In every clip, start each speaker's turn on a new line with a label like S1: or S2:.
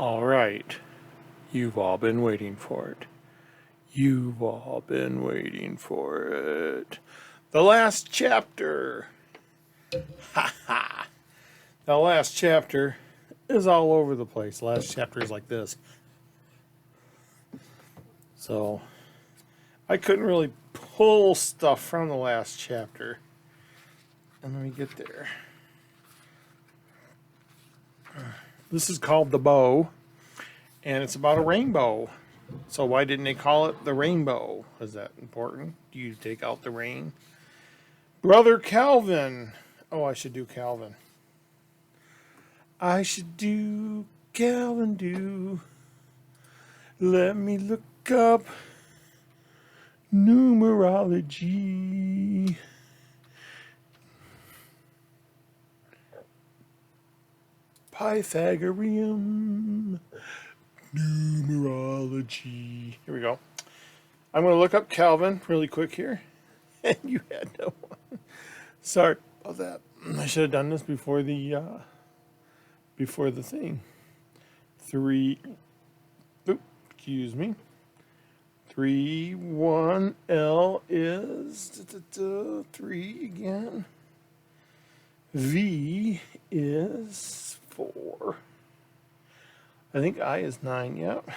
S1: All right, you've all been waiting for it. You've all been waiting for it. The last chapter. Ha ha. The last chapter is all over the place. Last chapter is like this. So I couldn't really pull stuff from the last chapter. And let me get there. This is called The Bow, and it's about a rainbow. So why didn't they call it the rainbow? Is that important? Do you take out the rain? Brother Calvin. Oh, I should do Calvin. I should do Calvin do. Let me look up numerology. Pythagorean numerology. Here we go. I'm going to look up Calvin really quick here. And you had no one. Sorry about that. I should have done this before the thing. Excuse me. 1L is 3 again. V is 4. I think I is 9, yep.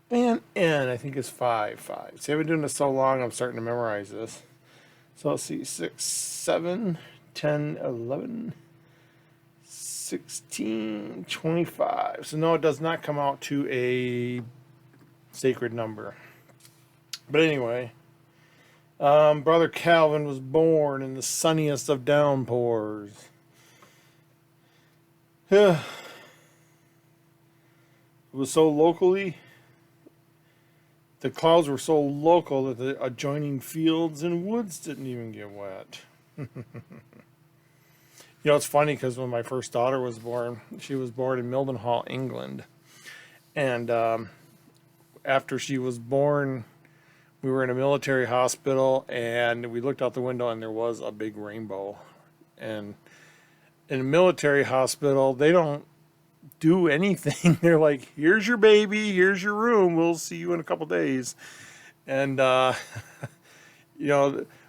S1: And N, I think, is 5. See, I've been doing this so long, I'm starting to memorize this. So let's see, 6, 7, 10, 11, 16, 25. So no, it does not come out to a sacred number. But anyway, Brother Calvin was born in the sunniest of downpours. It was so locally, the clouds were so local that the adjoining fields and woods didn't even get wet. It's funny because when my first daughter was born, she was born in Mildenhall, England. And after she was born, we were in a military hospital, and we looked out the window, and there was a big rainbow. And in a military hospital, they don't do anything. They're like, here's your baby, here's your room, we'll see you in a couple days. And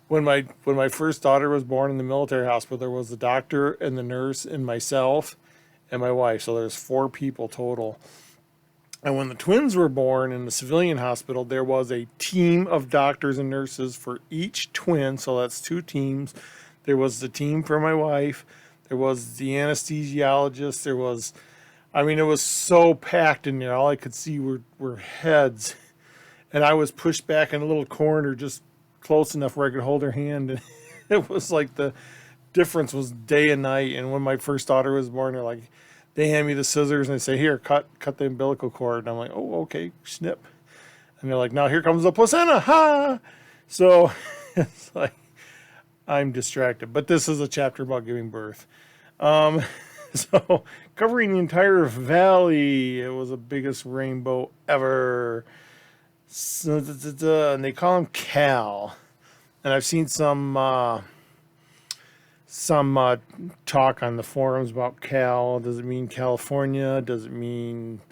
S1: when my first daughter was born in the military hospital, there was the doctor and the nurse and myself and my wife, so there's 4 people total. And when the twins were born in the civilian hospital, there was a team of doctors and nurses for each twin, so that's 2 teams. There was the team for my wife, there was the anesthesiologist, it was so packed in there. All I could see were heads. And I was pushed back in a little corner just close enough where I could hold her hand. And it was like the difference was day and night. And when my first daughter was born, they hand me the scissors and they say, here, cut the umbilical cord. And I'm like, oh, okay, snip. And they're like, now here comes the placenta. Ha! So it's like, I'm distracted. But this is a chapter about giving birth. So, covering the entire valley, it was the biggest rainbow ever. So, and they call him Cal. And I've seen some talk on the forums about Cal. Does it mean California? Does it mean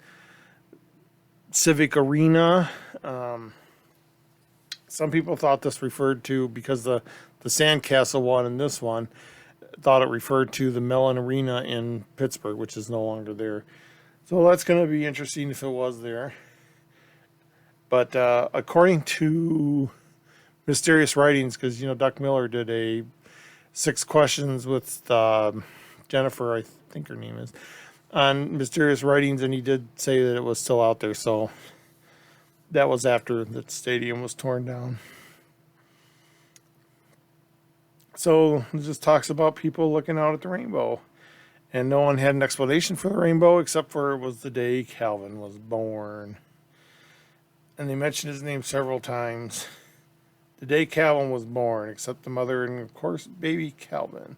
S1: Civic Arena? Some people thought this referred to, because the Sandcastle one and this one, thought it referred to the Mellon Arena in Pittsburgh, which is no longer there. So that's going to be interesting if it was there. But according to Mysterious Writings, because Duck Miller did a 6 questions with Jennifer, I think her name is, on Mysterious Writings, and he did say that it was still out there. So that was after the stadium was torn down. So it just talks about people looking out at the rainbow. And no one had an explanation for the rainbow except for it was the day Calvin was born. And they mentioned his name several times. The day Calvin was born, except the mother and, of course, baby Calvin.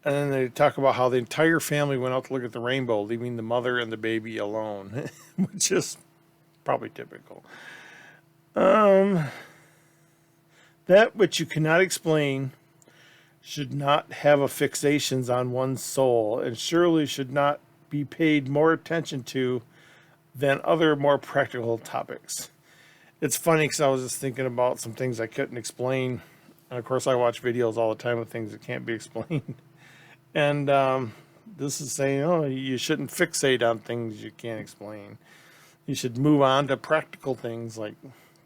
S1: And then they talk about how the entire family went out to look at the rainbow, leaving the mother and the baby alone, which is probably typical. That which you cannot explain should not have a fixations on one's soul, and surely should not be paid more attention to than other more practical topics. It's funny because I was just thinking about some things I couldn't explain. And of course, I watch videos all the time of things that can't be explained. And this is saying, oh, you shouldn't fixate on things you can't explain. You should move on to practical things like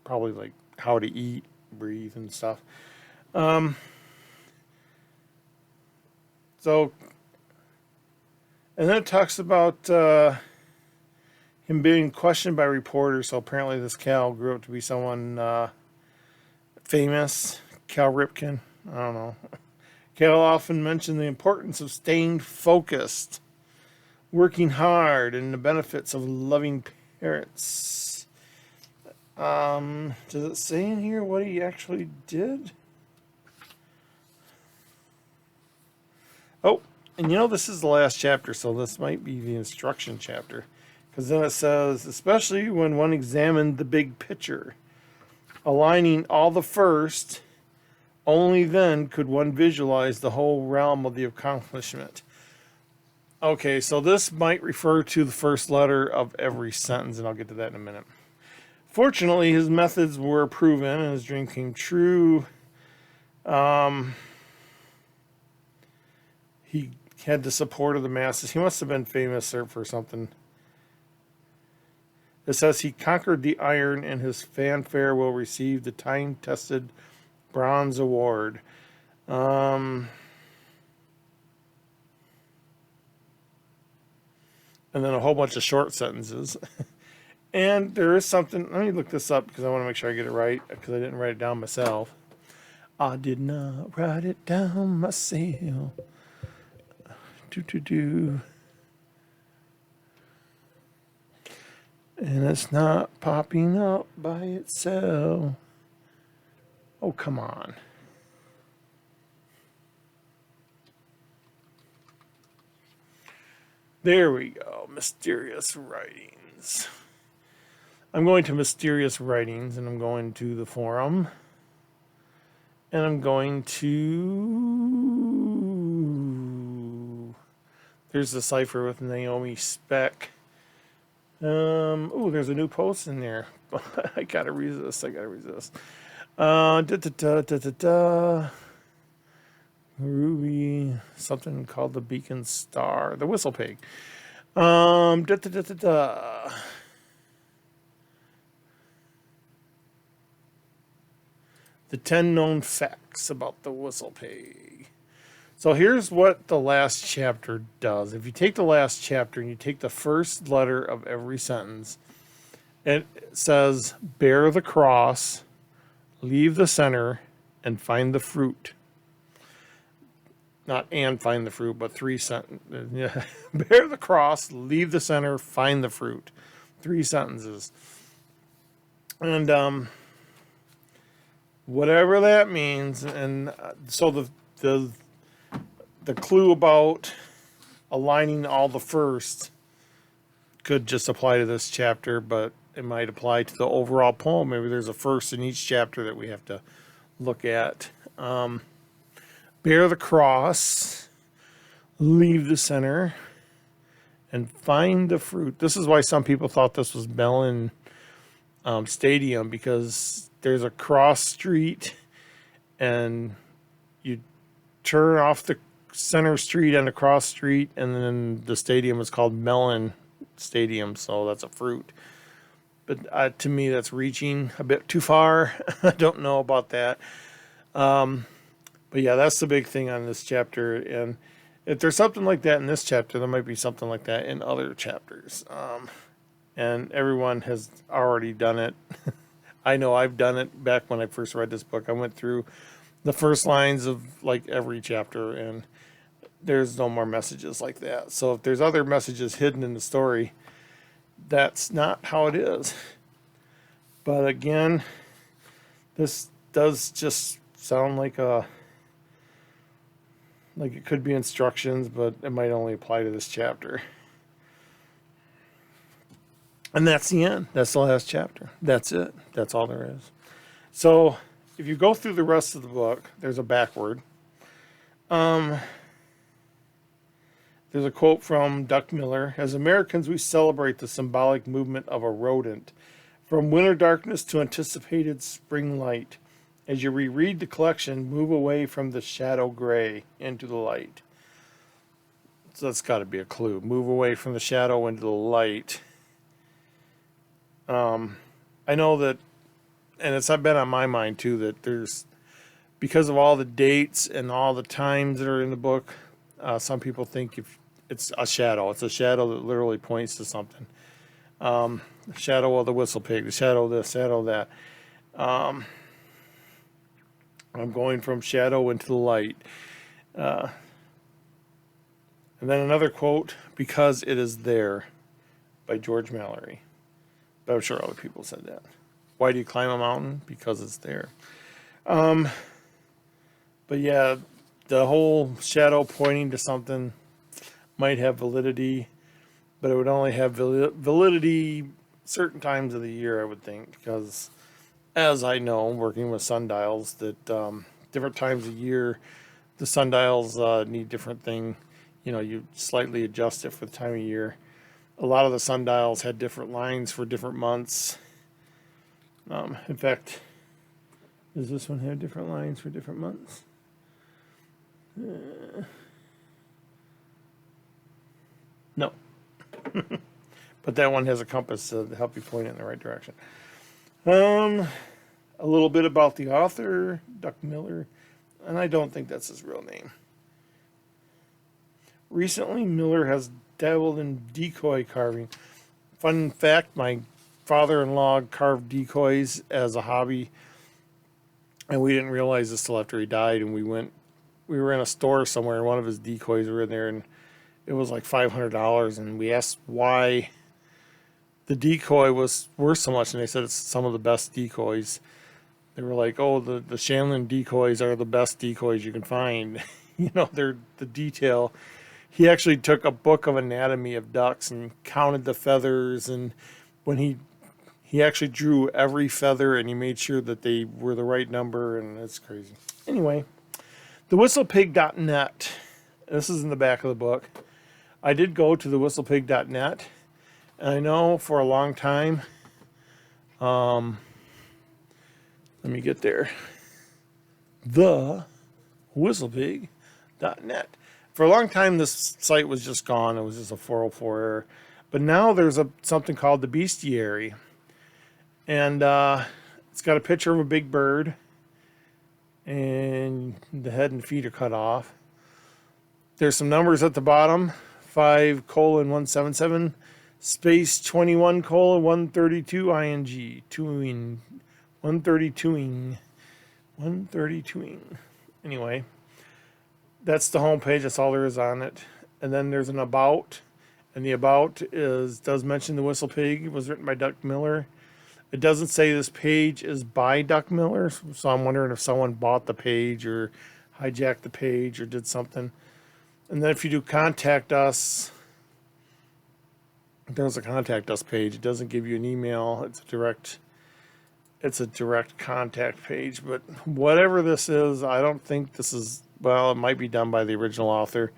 S1: probably like how to eat, breathe, and stuff. So, and then it talks about him being questioned by reporters. So apparently this Cal grew up to be someone famous. Cal Ripken. I don't know. Cal often mentioned the importance of staying focused, working hard, and the benefits of loving parents. Does it say in here what he actually did? Oh, and this is the last chapter, so this might be the instruction chapter. Because then it says, especially when one examined the big picture, aligning all the first, only then could one visualize the whole realm of the accomplishment. Okay, so this might refer to the first letter of every sentence, and I'll get to that in a minute. Fortunately, his methods were proven, and his dream came true. He had the support of the masses. He must have been famous for something. It says he conquered the iron, and his fanfare will receive the time-tested bronze award. And then a whole bunch of short sentences. And there is something, let me look this up because I want to make sure I get it right, because I didn't write it down myself. I did not write it down myself. And it's not popping up by itself. Oh, come on. There we go. Mysterious Writings. I'm going to Mysterious Writings, and I'm going to the forum. And I'm going to... There's the cipher with Naomi Speck. Oh, there's a new post in there. I gotta resist. Ruby, something called the Beacon Star, the Whistle Pig. The 10 known facts about the Whistle Pig. So here's what the last chapter does. If you take the last chapter and you take the first letter of every sentence, it says, bear the cross, leave the center, and find the fruit. Not and find the fruit, but 3 sentences. Yeah. Bear the cross, leave the center, find the fruit. 3 sentences. And whatever that means. And so the clue about aligning all the first could just apply to this chapter, but it might apply to the overall poem. Maybe there's a first in each chapter that we have to look at. Bear the cross, leave the center, and find the fruit. This is why some people thought this was Mellon Stadium, because there's a cross street, and you turn off the center street and a cross street, and then the stadium is called Mellon Stadium, so that's a fruit. But to me, that's reaching a bit too far. I don't know about that. But yeah, that's the big thing on this chapter. And if there's something like that in this chapter, there might be something like that in other chapters. And everyone has already done it. I know I've done it back when I first read this book. I went through the first lines of like every chapter, and there's no more messages like that. So if there's other messages hidden in the story, that's not how it is. But again, this does just sound like it could be instructions, but it might only apply to this chapter. And that's the end. That's the last chapter. That's it. That's all there is. So if you go through the rest of the book, there's a backward. Um, there's a quote from Duck Miller. As Americans, we celebrate the symbolic movement of a rodent, from winter darkness to anticipated spring light. As you reread the collection, move away from the shadow gray into the light. So that's got to be a clue. Move away from the shadow into the light. I know that, and it's been on my mind too, that there's, because of all the dates and all the times that are in the book, some people think if it's a shadow that literally points to something. The shadow of the whistle pig, the shadow of this, shadow of that. I'm going from shadow into the light. And then another quote, because it is there, by George Mallory. But I'm sure other people said that. Why do you climb a mountain? Because it's there. But yeah, the whole shadow pointing to something might have validity, but it would only have validity certain times of the year, I would think, because as I know, working with sundials, that different times of year, the sundials need different thing. You know, you slightly adjust it for the time of year. A lot of the sundials had different lines for different months. In fact, does this one have different lines for different months? No. But that one has a compass to help you point it in the right direction. A little bit about the author, Duck Miller, and I don't think that's his real name. Recently, Miller has dabbled in decoy carving. Fun fact, my father-in-law carved decoys as a hobby, and we didn't realize this till after he died, and we were in a store somewhere, and one of his decoys were in there, and it was like $500, and we asked why the decoy was worth so much, and they said it's some of the best decoys. They were like, oh, the Shanlin decoys are the best decoys you can find. You know, they're the detail. He actually took a book of anatomy of ducks and counted the feathers, and when he actually drew every feather, and he made sure that they were the right number, and it's crazy. Anyway, thewhistlepig.net. This is in the back of the book. I did go to thewhistlepig.net, and I know for a long time, let me get there, thewhistlepig.net. For a long time, this site was just gone. It was just a 404 error. But now there's something called the Bestiary. And it's got a picture of a big bird. And the head and feet are cut off. There's some numbers at the bottom. 5:177 space 21:132 ing. 132ing. Anyway. That's the home page. That's all there is on it. And then there's an about. And the about does mention the Whistle Pig. It was written by Duck Miller. It doesn't say this page is by Duck Miller. So I'm wondering if someone bought the page or hijacked the page or did something. And then if you do contact us, there's a contact us page. It doesn't give you an email. It's a direct contact page. But whatever this is, I don't think this is, well, it might be done by the original author,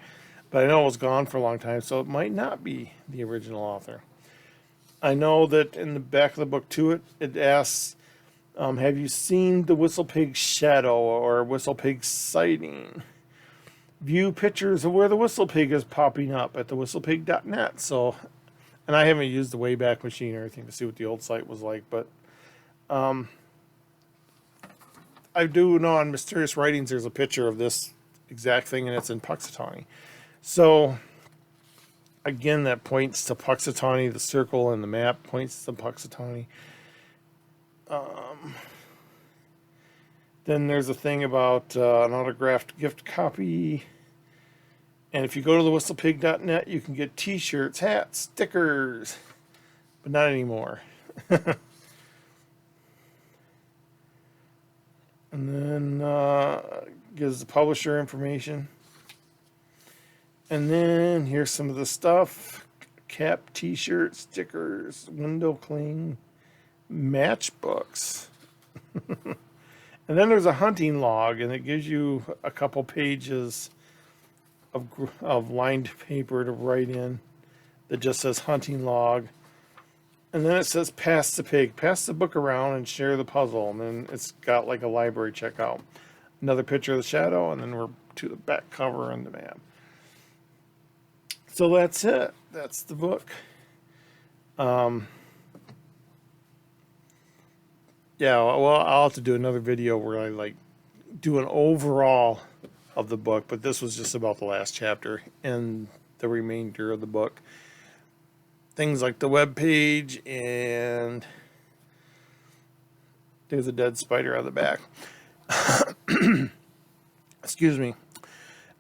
S1: but I know it was gone for a long time, so it might not be the original author. I know that in the back of the book, too, it asks, have you seen the Whistle Pig shadow or Whistle Pig sighting? View pictures of where the Whistle Pig is popping up at thewhistlepig.net. So, and I haven't used the Wayback Machine or anything to see what the old site was like, but I do know on Mysterious Writings there's a picture of this exact thing, and it's in Puxatawney. So, again, that points to Puxatawney. The circle and the map points to Puxatawney. Then there's a thing about an autographed gift copy. And if you go to thewhistlepig.net, you can get t-shirts, hats, stickers. But not anymore. And then gives the publisher information. And then here's some of the stuff. Cap, t-shirts, stickers, window cling, matchbooks. And then there's a hunting log, and it gives you a couple pages of lined paper to write in that just says hunting log. And then it says pass the pig, pass the book around and share the puzzle. And then it's got like a library checkout. Another picture of the shadow, and then we're to the back cover and the map. So that's it. That's the book. Yeah, well, I'll have to do another video where I like do an overall of the book, but this was just about the last chapter and the remainder of the book. Things like the web page, and there's a dead spider on the back. Excuse me.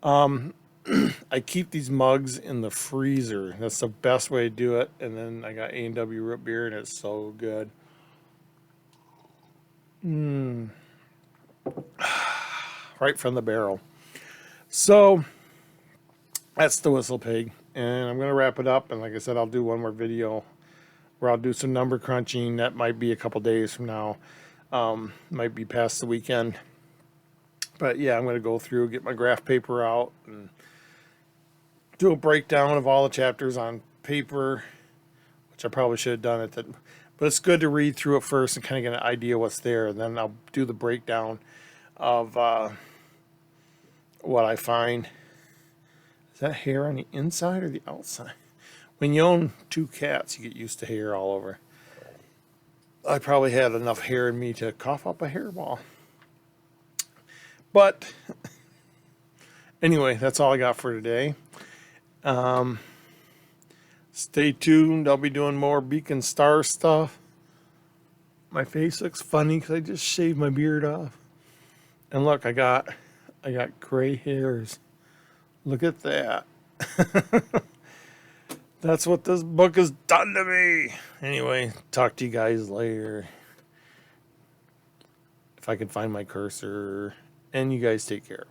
S1: I keep these mugs in the freezer. That's the best way to do it. And then I got A&W root beer, and it's so good. Right from the barrel. So that's the Whistle Pig, and I'm gonna wrap it up. And like I said, I'll do one more video where I'll do some number crunching. That might be a couple days from now. Might be past the weekend. But yeah, I'm gonna go through, get my graph paper out, and do a breakdown of all the chapters on paper, which I probably should have done it. But it's good to read through it first and kind of get an idea what's there. And then I'll do the breakdown of what I find. Is that hair on the inside or the outside? When you own 2 cats, you get used to hair all over. I probably had enough hair in me to cough up a hairball. But anyway, that's all I got for today. Stay tuned. I'll be doing more Beacon Star stuff. My face looks funny because I just shaved my beard off. And look, I got gray hairs. Look at that. That's what this book has done to me. Anyway, talk to you guys later. If I can find my cursor. And you guys take care.